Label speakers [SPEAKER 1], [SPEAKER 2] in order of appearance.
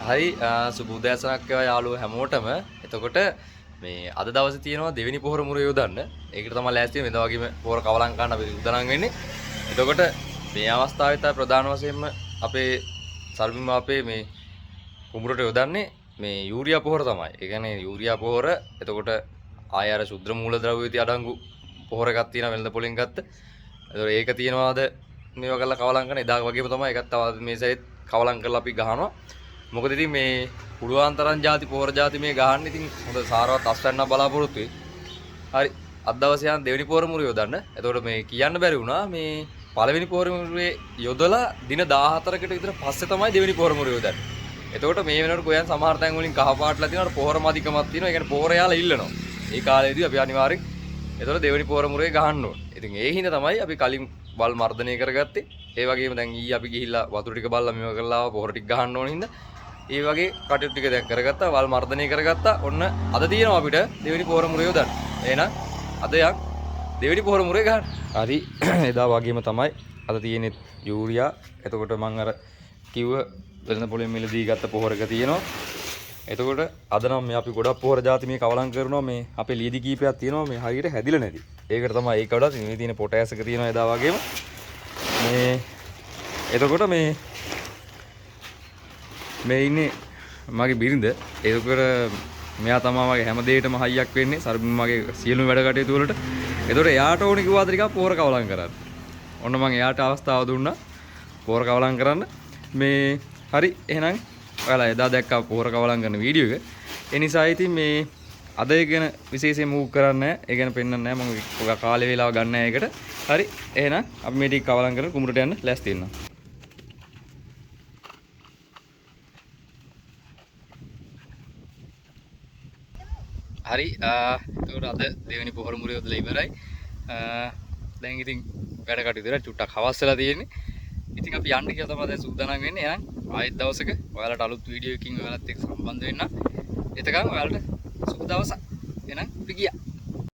[SPEAKER 1] හරි සුබ උදෑසනක් වේවා යාළුවෝ හැමෝටම. එතකොට මේ අද දවසේ තියෙනවා දෙවෙනි පොහොර මුර යොදන්න. ඒකට තමයි ලෑස්ති වෙන්නේ. මේ වගේම පොහොර කවලම් ගන්න අපි උදනම් වෙන්නේ. එතකොට මේ අවස්ථාවේ තමයි ප්‍රධාන වශයෙන්ම අපේ සල්බිම අපේ මේ කුඹුරට යොදන්නේ මේ යූරියා පොහොර තමයි. ඒ කියන්නේ යූරියා පොහොර. එතකොට ආය අර ශුද්‍ර මූලද්‍රව්‍ය තිය අඩංගු පොහොර එකක් තියෙනවා වෙළඳ පොලෙන් ගත්ත. එතකොට ඒක තියෙනවාද මේවා කරලා කවලම් කරන එදා වගේම තමයි ඒකත් තව මේ සැරේත් කවලම් කරලා අපි ගහනවා. මොකද ඉතින් මේ පුළුවන් තරම් ಜಾති පොහොර ಜಾති මේ ගහන්න ඉතින් හොඳ සාරවත් අස්වැන්නක් බලාපොරොත්තු වෙයි. හරි අද දවසේ යන දෙවෙනි පොහොර මුර යොදන්න. එතකොට මේ කියන්න බැරි වුණා මේ පළවෙනි පොහොර මුරේ යොදලා දින 14කට විතර පස්සේ තමයි දෙවෙනි පොහොර මුර යොදන්නේ. එතකොට මේ වෙනකොට කොයන් සමහර තැන් වලින් කහ පාටලා තියෙනවා පොහොර මදිකමක් තියෙනවා. ඒ කියන්නේ පොහොර යාලා ඉල්ලනවා. ඒ කාලේදී අපි අනිවාර්යෙන් එතකොට දෙවෙනි පොහොර මුරේ ගහන්න ඕනේ. ඉතින් ඒ හින්දා තමයි අපි කලින් වල් මර්ධනය කරගත්තේ. ඒ වගේම දැන් ඊ අපි ගිහිල්ලා වතුර ටික බලලා මේව කරලා පොහොර ටික ගහන්න ඕන හින්දා ඒ වගේ කටයුතු ටික දැන් කරගත්තා වල් මර්ධනය කරගත්තා. ඔන්න අද තියෙනවා අපිට දෙවෙනි පොහොර මුරේ යොදන්න. එහෙනම් අද යක් දෙවෙනි පොහොර මුරේ ගහන්න. හරි එදා වගේම තමයි අද තියෙන්නේ යූරියා. එතකොට මම අර කිව්ව වෙළඳ පොලෙන් මිලදී ගත්ත පොහොර එක තියෙනවා. එතකොට අද නම් මේ අපි ගොඩක් පොහොර ಜಾති මේ කවලම් කරනවා. මේ අපේ ලීදි කීපයක් තියෙනවා මේ හරියට හැදිලා නැති. ඒකට තමයි ඒක වඩා මේ තියෙන පොටෑස් එක තියෙනවා එදා වගේම. මේ එතකොට මේ ඉන්නේ මගේ බිරිඳ. එතකොට මෙයා තමයි මගේ හැම දෙයකටම හයියක් වෙන්නේ. සර්බින් මගේ සියලුම වැඩ කටයුතු වලට. එතකොට එයාට ඕනේ කිව්වාද ටිකක් පොහොර කවලම් කරන්න. ඔන්න මම එයාට අවස්ථාව දුන්නා පොහොර කවලම් කරන්න. මේ හරි එහෙනම් ඔයාලා එදා දැක්කා පොහොර කවලම් කරන වීඩියෝ එක. ඒ නිසා ඉතින් මේ අද ඒ ගැන විශේෂයෙන් මූව් කරන්නේ නැහැ. ඒ ගැන පෙන්නන්නේ නැහැ. මම කාලේ වේලාව ගන්න නැහැ ඒකට. හරි එහෙනම් අපි මේ ටික කවලම් කරලා කුඹුරට යන්න ලෑස්ති වෙනවා. හරි එතකොට අද දෙවෙනි පොහොර මුර යොදලා ඉවරයි. දැන් ඉතින් වැඩ කටයුතු වල චුට්ටක් හවස් වෙලා තියෙන්නේ. ඉතින් අපි යන්න කියලා තමයි දැන් සූදානම් වෙන්නේ. එහෙනම් ආයෙත් දවසක ඔයාලට අලුත් වීඩියෝ එකකින් ඔයාලත් එක්ක සම්බන්ධ වෙන්න. එතකන් ඔයාලට සුබ දවසක්. එහෙනම් අපි ගියා.